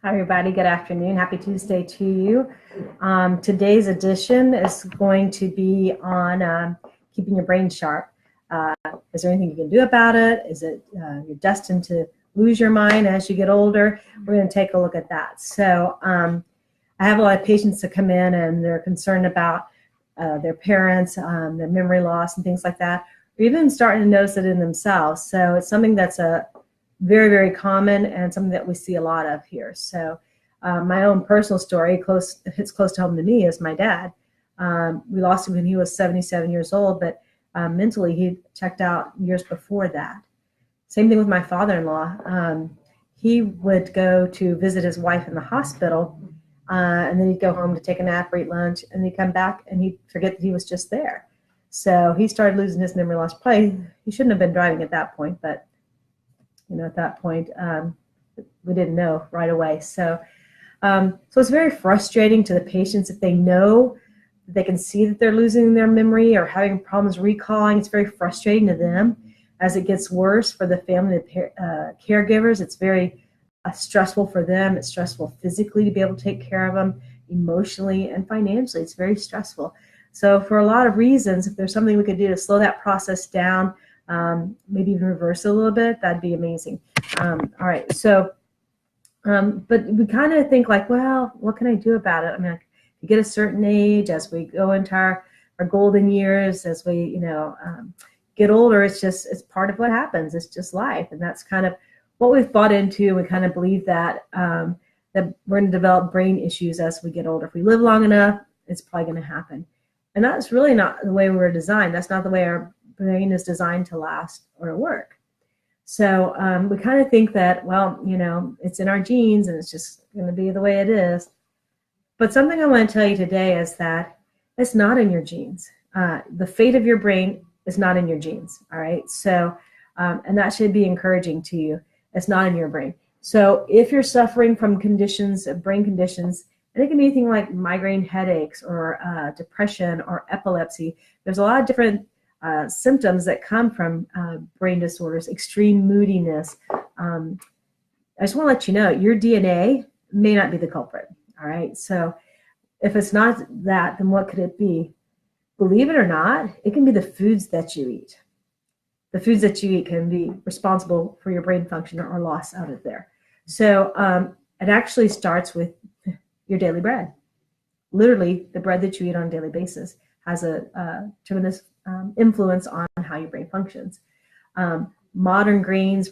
Hi, everybody. Good afternoon. Happy Tuesday to you. Today's edition is going to be on keeping your brain sharp. Is there anything you can do about it? Is it you're destined to lose your mind as you get older? We're going to take a look at that. So I have a lot of patients that come in and they're concerned about their parents, their memory loss and things like that, or even starting to notice it in themselves. So it's something that's a very, very common and something that we see a lot of here. So my own personal story hits close to home to me is my dad. We lost him when he was 77 years old, but mentally he checked out years before that. Same thing with my father-in-law. He would go to visit his wife in the hospital, and then he'd go home to take a nap or eat lunch, and he'd come back and he'd forget that he was just there. So he started losing his memory loss. Probably he shouldn't have been driving at that point, but at that point, we didn't know right away. So it's very frustrating to the patients if they know that they can see that they're losing their memory or having problems recalling. It's very frustrating to them as it gets worse for the family, the caregivers. It's very stressful for them. It's stressful physically to be able to take care of them, emotionally and financially. It's very stressful. So for a lot of reasons, if there's something we could do to slow that process down, maybe even reverse it a little bit, that'd be amazing. All right, so, but we kind of think like, well, what can I do about it? I mean, you get a certain age, as we go into our golden years, as we, get older, it's part of what happens. It's just life. And that's kind of what we've bought into. We kind of believe that, that we're going to develop brain issues as we get older. If we live long enough, it's probably going to happen. And that's really not the way we were designed. That's not the way our brain is designed to last or work. So we kind of think that, well, it's in our genes and it's just going to be the way it is. But something I want to tell you today is that it's not in your genes. The fate of your brain is not in your genes. All right. So, and that should be encouraging to you. It's not in your brain. So if you're suffering from conditions, brain conditions, and it can be anything like migraine headaches or depression or epilepsy, there's a lot of different symptoms that come from brain disorders, extreme moodiness. I just want to let you know, your DNA may not be the culprit. All right. So if it's not that, then what could it be? Believe it or not, it can be the foods that you eat. The foods that you eat can be responsible for your brain function or loss out of there. So it actually starts with your daily bread. Literally, the bread that you eat on a daily basis has a tremendous influence on how your brain functions. Modern grains,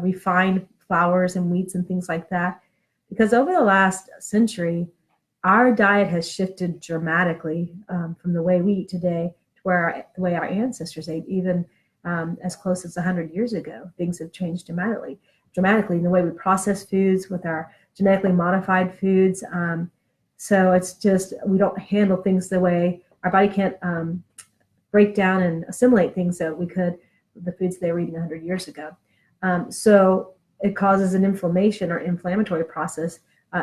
refined flours and wheats and things like that. Because over the last century, our diet has shifted dramatically from the way we eat today to the way our ancestors ate, even as close as 100 years ago. Things have changed dramatically in the way we process foods with our genetically modified foods. So it's just, we don't handle things the way our body can't break down and assimilate things that we could with the foods they were eating 100 years ago. So it causes an inflammation or inflammatory process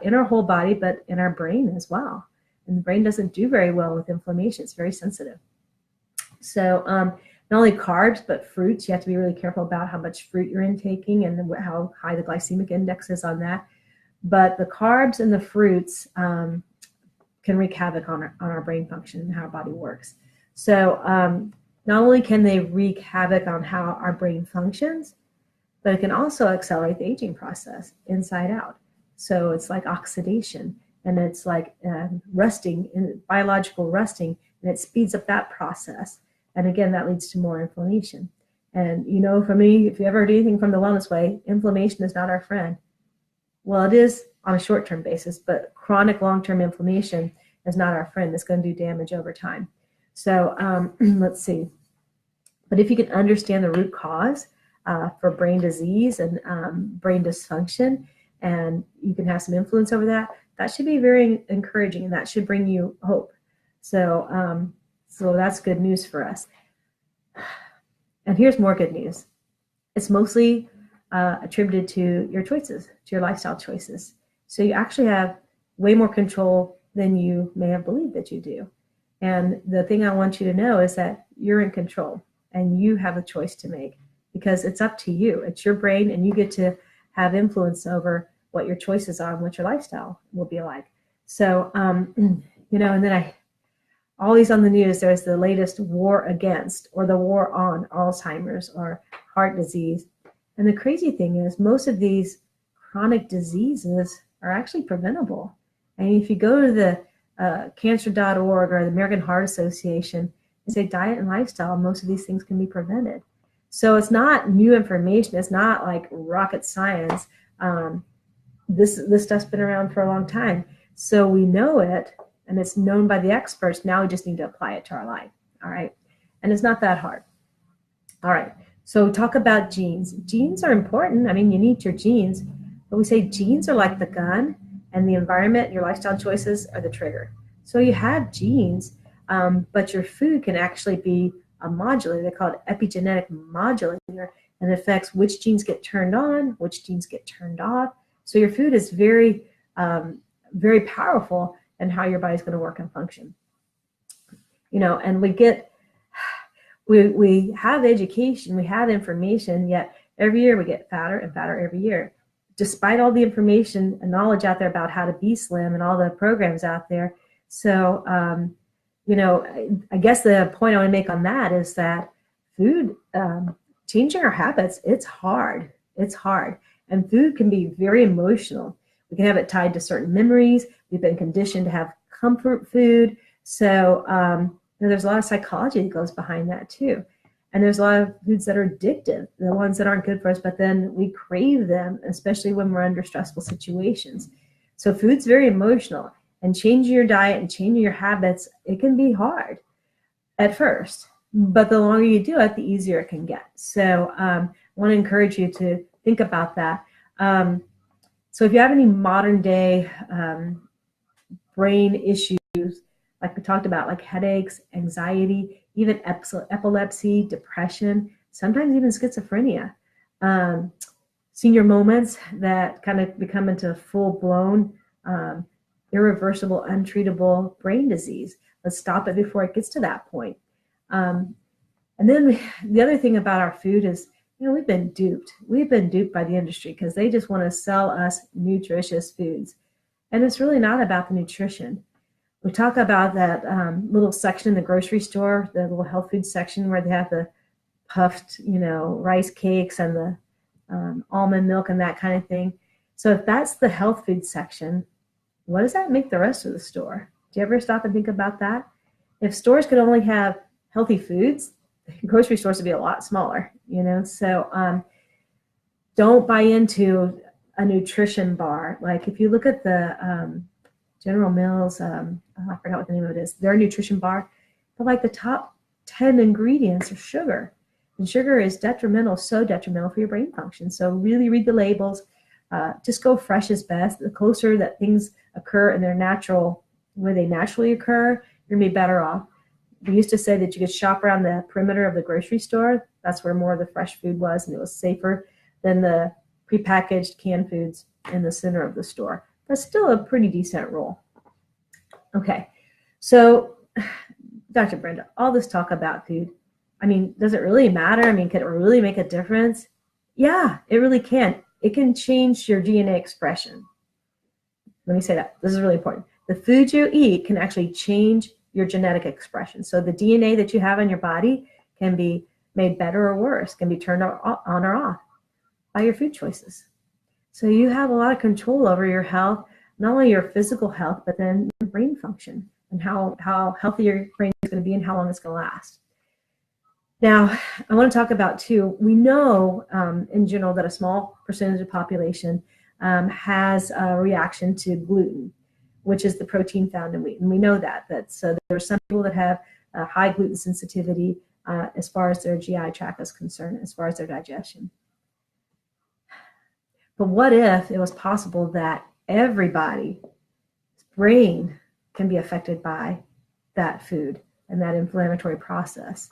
in our whole body, but in our brain as well. And the brain doesn't do very well with inflammation. It's very sensitive. So not only carbs, but fruits. You have to be really careful about how much fruit you're intaking and how high the glycemic index is on that. But the carbs and the fruits can wreak havoc on our brain function and how our body works. So not only can they wreak havoc on how our brain functions, but it can also accelerate the aging process inside out. So it's like oxidation, and it's like rusting, biological rusting, and it speeds up that process. And again, that leads to more inflammation. And for me, if you ever do anything from the Wellness Way, inflammation is not our friend. Well, it is on a short-term basis, but chronic long-term inflammation is not our friend. It's going to do damage over time. So let's see. But if you can understand the root cause for brain disease and brain dysfunction, and you can have some influence over that, that should be very encouraging, and that should bring you hope. So, so that's good news for us. And here's more good news. It's mostly attributed to your choices, to your lifestyle choices. So you actually have way more control than you may have believed that you do. And the thing I want you to know is that you're in control and you have a choice to make, because it's up to you. It's your brain, and you get to have influence over what your choices are and what your lifestyle will be like. So, you know, and then always on the news, there's the latest war against or the war on Alzheimer's or heart disease. And the crazy thing is most of these chronic diseases are actually preventable. And if you go to the cancer.org or the American Heart Association and say diet and lifestyle, most of these things can be prevented. So it's not new information. It's not like rocket science. This stuff's been around for a long time. So we know it, and it's known by the experts. Now we just need to apply it to our life. All right. And it's not that hard. All right. So talk about genes. Genes are important. I mean, you need your genes, but we say genes are like the gun, and the environment, your lifestyle choices are the trigger. So you have genes, but your food can actually be a modulator. They call it epigenetic modulator, and it affects which genes get turned on, which genes get turned off. So your food is very, very powerful in how your body's going to work and function. You know, and we have education, we have information, yet every year we get fatter and fatter every year. Despite all the information and knowledge out there about how to be slim and all the programs out there. So, you know, I guess the point I want to make on that is that food, changing our habits, it's hard. It's hard. And food can be very emotional. We can have it tied to certain memories. We've been conditioned to have comfort food. So there's a lot of psychology that goes behind that too. And there's a lot of foods that are addictive, the ones that aren't good for us, but then we crave them, especially when we're under stressful situations. So food's very emotional, and changing your diet and changing your habits, it can be hard at first, but the longer you do it, the easier it can get. So I want to encourage you to think about that. So if you have any modern day brain issues, like we talked about, like headaches, anxiety, even epilepsy, depression, sometimes even schizophrenia, senior moments that kind of become into full-blown, irreversible, untreatable brain disease. Let's stop it before it gets to that point. And then the other thing about our food is, you know, we've been duped. We've been duped by the industry because they just want to sell us nutritious foods. And it's really not about the nutrition. We talk about that little section in the grocery store, the little health food section where they have the puffed, you know, rice cakes and the almond milk and that kind of thing. So if that's the health food section, what does that make the rest of the store? Do you ever stop and think about that? If stores could only have healthy foods, grocery stores would be a lot smaller, you know? So don't buy into a nutrition bar. Like if you look at the General Mills, I forgot what the name of it is, their nutrition bar, but like the top 10 ingredients are sugar. And sugar is detrimental, so detrimental for your brain function. So really read the labels. Just go fresh is best. The closer that things occur in their natural, where they naturally occur, you're going to be better off. We used to say that you could shop around the perimeter of the grocery store. That's where more of the fresh food was, and it was safer than the prepackaged canned foods in the center of the store. That's still a pretty decent rule. Okay, so Dr. Brenda, all this talk about food, I mean, does it really matter? I mean, can it really make a difference? Yeah, it really can. It can change your DNA expression. Let me say that. This is really important. The food you eat can actually change your genetic expression. So the DNA that you have in your body can be made better or worse, can be turned on or off by your food choices. So you have a lot of control over your health, not only your physical health, but then your brain function and how healthy your brain is going to be and how long it's going to last. Now, I want to talk about too, we know in general that a small percentage of the population has a reaction to gluten, which is the protein found in wheat. And we know that. So there are some people that have a high gluten sensitivity as far as their GI tract is concerned, as far as their digestion. But what if it was possible that everybody's brain can be affected by that food and that inflammatory process?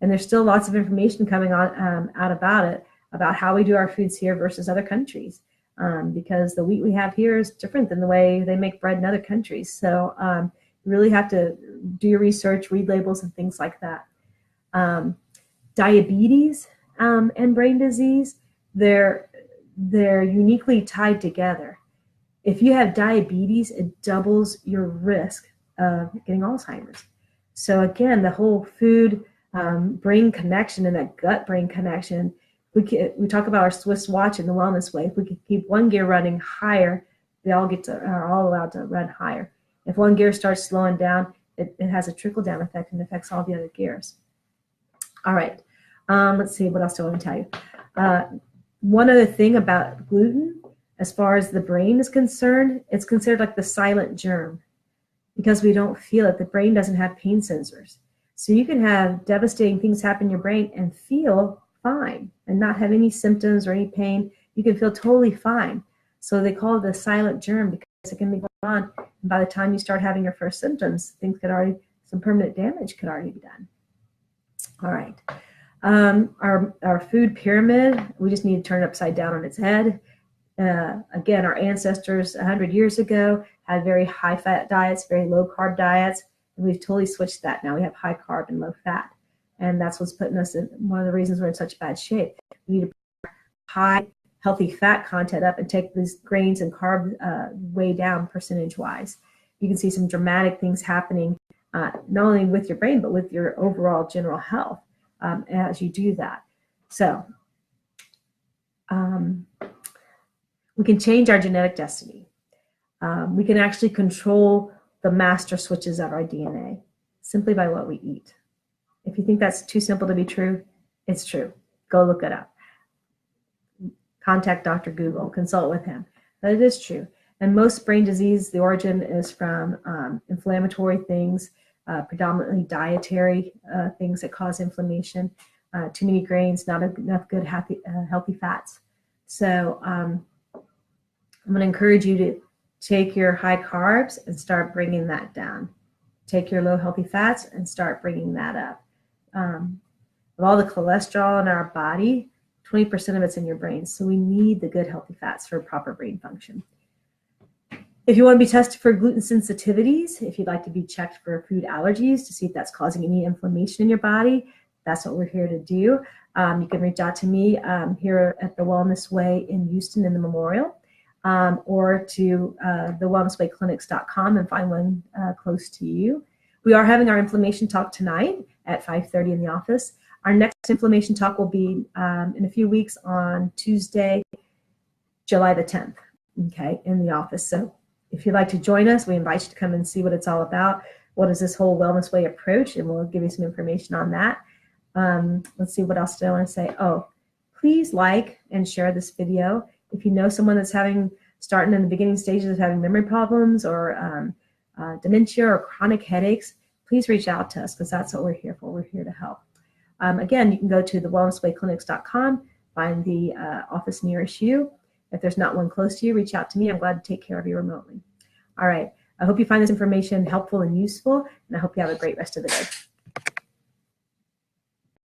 And there's still lots of information coming on out about it, about how we do our foods here versus other countries, because the wheat we have here is different than the way they make bread in other countries. So you really have to do your research, read labels and things like that. Diabetes and brain disease, they're uniquely tied together. If you have diabetes, it doubles your risk of getting Alzheimer's. So again, the whole food brain connection and that gut brain connection, we talk about our Swiss watch in the wellness way. If we could keep one gear running higher, they all are all allowed to run higher. If one gear starts slowing down, it has a trickle down effect and affects all the other gears. All right, let's see, what else do I want to tell you? One other thing about gluten, as far as the brain is concerned, it's considered like the silent germ because we don't feel it. The brain doesn't have pain sensors. So you can have devastating things happen in your brain and feel fine and not have any symptoms or any pain. You can feel totally fine. So they call it the silent germ because it can be going on. And by the time you start having your first symptoms, some permanent damage could already be done. All right. Our food pyramid, we just need to turn it upside down on its head. Again, our ancestors 100 years ago had very high fat diets, very low carb diets, and we've totally switched that. Now we have high carb and low fat, and that's what's putting us in one of the reasons we're in such bad shape. We need to put high healthy fat content up and take these grains and carb way down percentage wise. You can see some dramatic things happening, not only with your brain, but with your overall general health as you do that. So we can change our genetic destiny. We can actually control the master switches of our DNA simply by what we eat. If you think that's too simple to be true, it's true. Go look it up. Contact Dr. Google, consult with him. But it is true. And most brain disease, the origin is from inflammatory things, predominantly dietary things that cause inflammation, too many grains, not enough good healthy fats. So I'm going to encourage you to take your high carbs and start bringing that down. Take your low healthy fats and start bringing that up. Of all the cholesterol in our body, 20% of it's in your brain. So we need the good healthy fats for proper brain function. If you want to be tested for gluten sensitivities, if you'd like to be checked for food allergies to see if that's causing any inflammation in your body, that's what we're here to do. You can reach out to me here at the Wellness Way in Houston in the Memorial, or to thewellnesswayclinics.com and find one close to you. We are having our inflammation talk tonight at 5:30 in the office. Our next inflammation talk will be in a few weeks on Tuesday, July the 10th, okay, in the office. So if you'd like to join us, we invite you to come and see what it's all about. What is this whole Wellness Way approach? And we'll give you some information on that. Let's see, what else do I want to say? Oh, please like and share this video. If you know someone that's starting in the beginning stages of having memory problems or dementia or chronic headaches, please reach out to us because that's what we're here for. We're here to help. Again, you can go to thewellnesswayclinics.com, find the office nearest you. If there's not one close to you, reach out to me. I'm glad to take care of you remotely. All right. I hope you find this information helpful and useful, and I hope you have a great rest of the day.